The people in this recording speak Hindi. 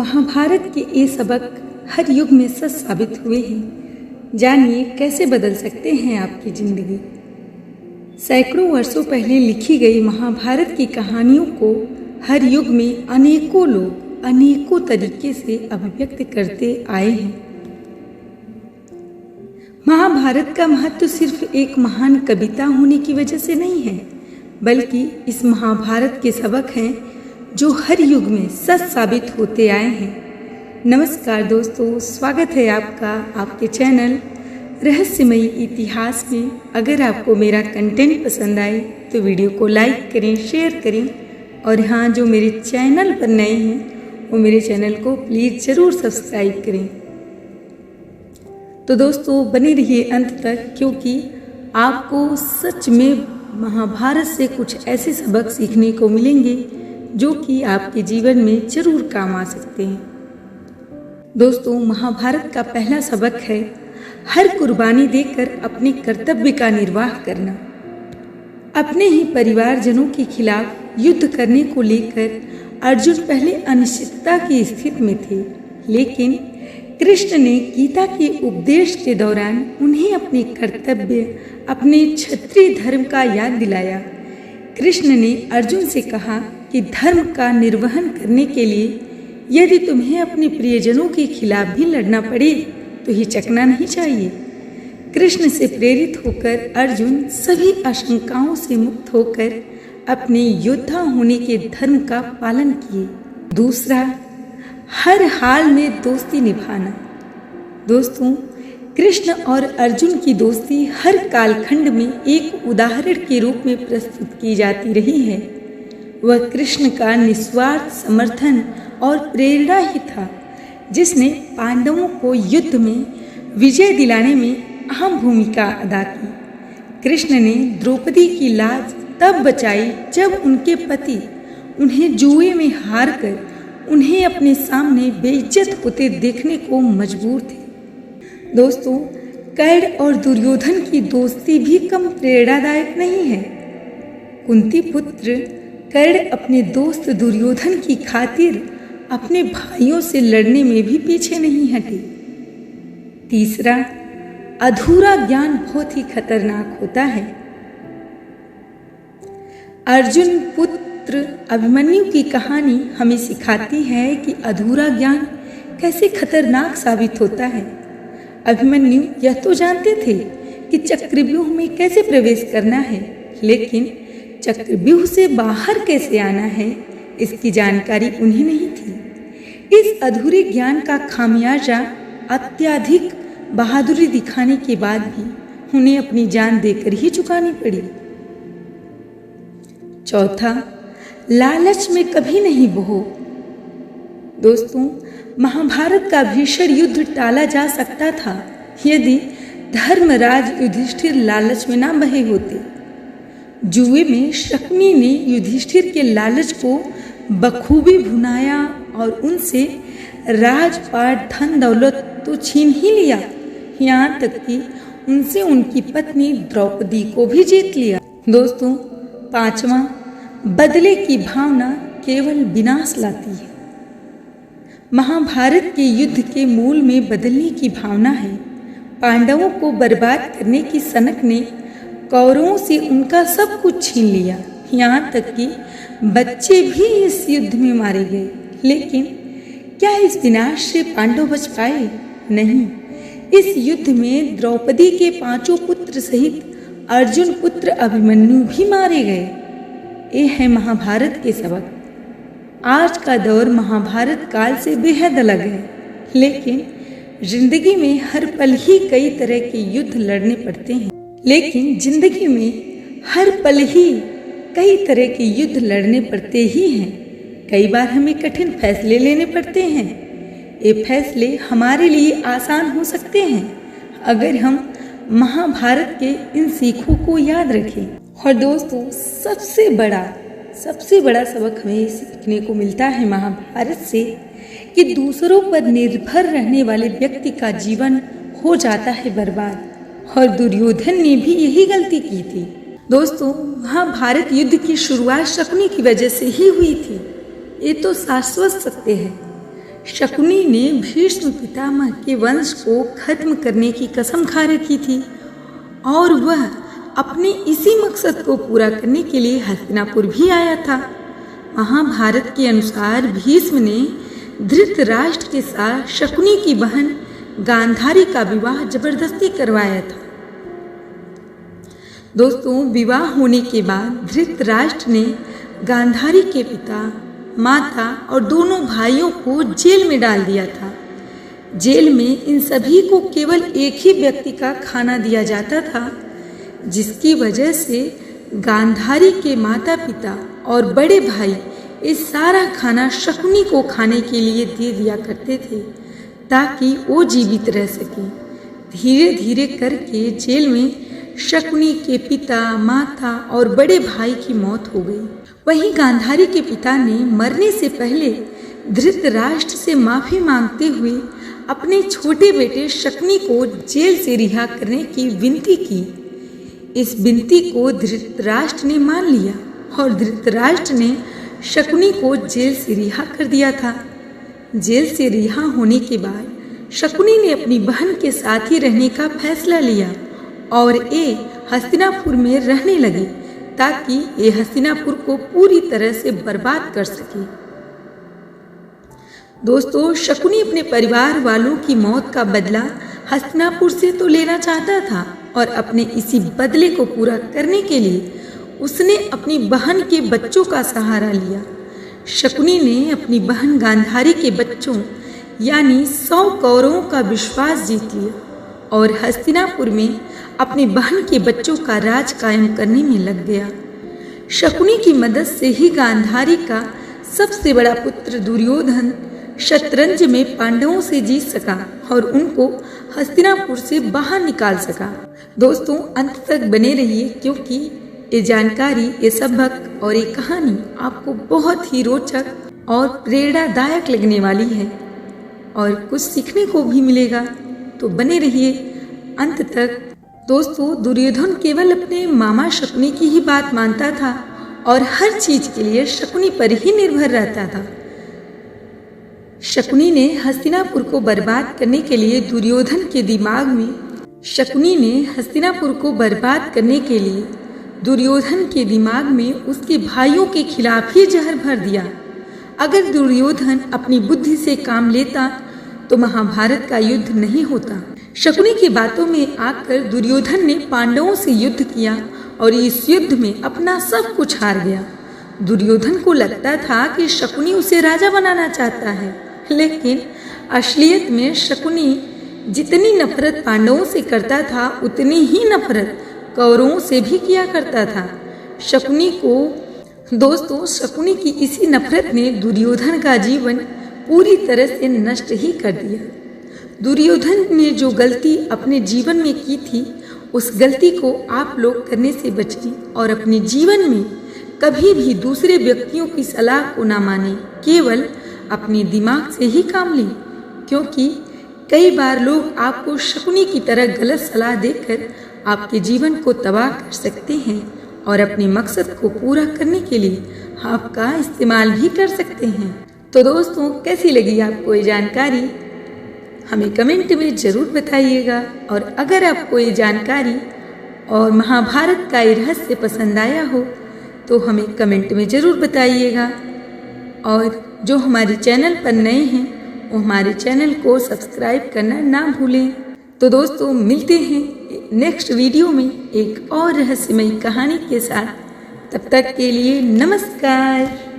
महाभारत के ये सबक हर युग में सच साबित हुए हैं। जानिए कैसे बदल सकते हैं आपकी जिंदगी। सैकड़ों वर्षों पहले लिखी गई महाभारत की कहानियों को हर युग में अनेकों लोग अनेकों तरीके से अभिव्यक्त करते आए हैं। महाभारत का महत्व सिर्फ एक महान कविता होने की वजह से नहीं है, बल्कि इस महाभारत के सबक हैं जो हर युग में सच साबित होते आए हैं। नमस्कार दोस्तों, स्वागत है आपका आपके चैनल रहस्यमयी इतिहास में। अगर आपको मेरा कंटेंट पसंद आए तो वीडियो को लाइक करें, शेयर करें और हाँ, जो मेरे चैनल पर नए हैं वो मेरे चैनल को प्लीज़ ज़रूर सब्सक्राइब करें। तो दोस्तों बने रहिए अंत तक, क्योंकि आपको सच में महाभारत से कुछ ऐसे सबक सीखने को मिलेंगे जो कि आपके जीवन में जरूर काम आ सकते हैं। दोस्तों, महाभारत का पहला सबक है हर कुर्बानी देकर अपने कर्तव्य का निर्वाह करना। अपने ही परिवारजनों के खिलाफ युद्ध करने को लेकर अर्जुन पहले अनिश्चितता की स्थिति में थे, लेकिन कृष्ण ने गीता के उपदेश के दौरान उन्हें अपने कर्तव्य, अपने क्षत्रिय धर्म का याद दिलाया। कृष्ण ने अर्जुन से कहा कि धर्म का निर्वहन करने के लिए यदि तुम्हें अपने प्रियजनों के खिलाफ भी लड़ना पड़े तो हिचकना नहीं चाहिए। कृष्ण से प्रेरित होकर अर्जुन सभी आशंकाओं से मुक्त होकर अपने योद्धा होने के धर्म का पालन किए। दूसरा, हर हाल में दोस्ती निभाना। दोस्तों, कृष्ण और अर्जुन की दोस्ती हर कालखंड में एक उदाहरण के रूप में प्रस्तुत की जाती रही है। वह कृष्ण का निस्वार्थ समर्थन और प्रेरणा ही था जिसने पांडवों को युद्ध में विजय दिलाने में अहम भूमिका अदा की। कृष्ण ने द्रौपदी की लाज तब बचाई जब उनके पति उन्हें जुए में हारकर उन्हें अपने सामने बेइज्जत होते देखने को मजबूर थे। दोस्तों, कर्ण और दुर्योधन की दोस्ती भी कम प्रेरणादायक नहीं है। कुंती पुत्र कर्ण अपने दोस्त दुर्योधन की खातिर अपने भाइयों से लड़ने में भी पीछे नहीं हटे। तीसरा, अधूरा ज्ञान बहुत ही खतरनाक होता है। अर्जुन पुत्र अभिमन्यु की कहानी हमें सिखाती है कि अधूरा ज्ञान कैसे खतरनाक साबित होता है। अभिमन्यु यह तो जानते थे कि चक्रव्यूह में कैसे प्रवेश करना है, लेकिन चक्रव्यूह से बाहर कैसे आना है इसकी जानकारी उन्हें नहीं थी। इस अधूरे ज्ञान का खामियाजा अत्यधिक बहादुरी दिखाने के बाद भी उन्हें अपनी जान देकर ही चुकानी पड़ी। चौथा, लालच में कभी नहीं बहो। दोस्तों, महाभारत का भीषण युद्ध टाला जा सकता था यदि धर्मराज युधिष्ठिर लालच में ना बहे होते। जुए में शकुनी ने युधिष्ठिर के लालच को बखूबी भुनाया और उनसे राजपाट, धन दौलत तो छीन ही लिया, यहाँ तक कि उनसे उनकी पत्नी द्रौपदी को भी जीत लिया। दोस्तों, पांचवा, बदले की भावना केवल विनाश लाती है। महाभारत के युद्ध के मूल में बदलने की भावना है। पांडवों को बर्बाद करने की सनक ने कौरवों से उनका सब कुछ छीन लिया, यहाँ तक कि बच्चे भी इस युद्ध में मारे गए। लेकिन क्या इस विनाश से पांडव बच पाए? नहीं। इस युद्ध में द्रौपदी के 5 पुत्र सहित अर्जुन पुत्र अभिमन्यु भी मारे गए। ये है महाभारत के सबक। आज का दौर महाभारत काल से बेहद अलग है, लेकिन जिंदगी में हर पल ही कई तरह के युद्ध लड़ने पड़ते हैं। कई बार हमें कठिन फैसले लेने पड़ते हैं। ये फैसले हमारे लिए आसान हो सकते हैं अगर हम महाभारत के इन सीखों को याद रखें। और दोस्तों, सबसे बड़ा सबक हमें सीखने को मिलता है महाभारत से कि दूसरों पर निर्भर रहने वाले व्यक्ति का जीवन हो जाता है बर्बाद, और दुर्योधन ने भी यही गलती की थी। दोस्तों, महाभारत युद्ध की शुरुआत शकुनी की वजह से ही हुई थी, ये तो शाश्वत सत्य है। शकुनी ने भीष्म पितामह के वंश को खत्म करने की कसम खा रखी थी और वह अपने इसी मकसद को पूरा करने के लिए हस्तिनापुर भी आया था। महाभारत के अनुसार भीष्म ने धृतराष्ट्र के साथ शकुनी की बहन गांधारी का विवाह जबरदस्ती करवाया था। दोस्तों, विवाह होने के बाद धृतराष्ट्र ने गांधारी के पिता, माता और दोनों भाइयों को जेल में डाल दिया था। जेल में इन सभी को केवल एक ही व्यक्ति का खाना दिया जाता था, जिसकी वजह से गांधारी के माता पिता और बड़े भाई इस सारा खाना शकुनी को खाने के लिए दे दिया करते थे ताकि वो जीवित रह सके। धीरे धीरे करके जेल में शकुनी के पिता, माता और बड़े भाई की मौत हो गई। वहीं गांधारी के पिता ने मरने से पहले धृतराष्ट्र से माफी मांगते हुए अपने छोटे बेटे शकुनी को जेल से रिहा करने की विनती की। इस विनती को धृतराष्ट्र ने मान लिया और धृतराष्ट्र ने शकुनी को जेल से रिहा कर दिया था। जेल से रिहा होने के बाद शकुनी ने अपनी बहन के साथ ही रहने का फैसला लिया और ये हस्तिनापुर में रहने लगे ताकि ये हस्तिनापुर को पूरी तरह से बर्बाद कर सके। दोस्तों, शकुनी अपने परिवार वालों की मौत का बदला हस्तिनापुर से तो लेना चाहता था और अपने इसी बदले को पूरा करने के लिए उसने अपनी बहन के बच्चों का सहारा लिया। शकुनी ने अपनी बहन गांधारी के बच्चों यानी 100 कौरवों का विश्वास जीत लिया और हस्तिनापुर में अपनी बहन के बच्चों का राज कायम करने में लग गया। शकुनी की मदद से ही गांधारी का सबसे बड़ा पुत्र दुर्योधन शतरंज में पांडवों से जीत सका और उनको हस्तिनापुर से बाहर निकाल सका। दोस्तों, अंत तक बने रहिए क्योंकि ये जानकारी, ये सबक और ये कहानी आपको बहुत ही रोचक और प्रेरणादायक लगने वाली है और कुछ सीखने को भी मिलेगा, तो बने रहिए अंत तक। दोस्तों, दुर्योधन केवल अपने मामा शकुनी की ही बात मानता था और हर चीज के लिए शकुनी पर ही निर्भर रहता था। शकुनी ने हस्तिनापुर को बर्बाद करने के लिए दुर्योधन के दिमाग में उसके भाइयों के खिलाफ ही जहर भर दिया। अगर दुर्योधन अपनी बुद्धि से काम लेता तो महाभारत का युद्ध नहीं होता। शकुनी की बातों में आकर दुर्योधन ने पांडवों से युद्ध किया और इस युद्ध में अपना सब कुछ हार गया। दुर्योधन को लगता था कि शकुनी उसे राजा बनाना चाहता है, लेकिन असलियत में शकुनी जितनी नफरत पांडवों से करता था उतनी ही नफरत कौरवों से भी किया करता था। शकुनी की इसी नफरत ने दुर्योधन का जीवन पूरी तरह से नष्ट ही कर दिया। दुर्योधन ने जो गलती अपने जीवन में की थी, उस गलती को आप लोग करने से बचिए और अपने जीवन में कभी भी दूसरे व्यक्तियों की सलाह को ना माने, केवल अपने दिमाग से ही काम लें, क्योंकि कई बार लोग आपको शकुनी की तरह गलत सलाह देकर आपके जीवन को तबाह कर सकते हैं और अपने मकसद को पूरा करने के लिए आपका इस्तेमाल भी कर सकते हैं। तो दोस्तों, कैसी लगी आपको ये जानकारी, हमें कमेंट में ज़रूर बताइएगा। और अगर आपको ये जानकारी और महाभारत का ये रहस्य पसंद आया हो तो हमें कमेंट में ज़रूर बताइएगा। और जो हमारे चैनल पर नए हैं वो हमारे चैनल को सब्सक्राइब करना ना भूलें। तो दोस्तों, मिलते हैं नेक्स्ट वीडियो में एक और रहस्यमयी कहानी के साथ। तब तक के लिए नमस्कार।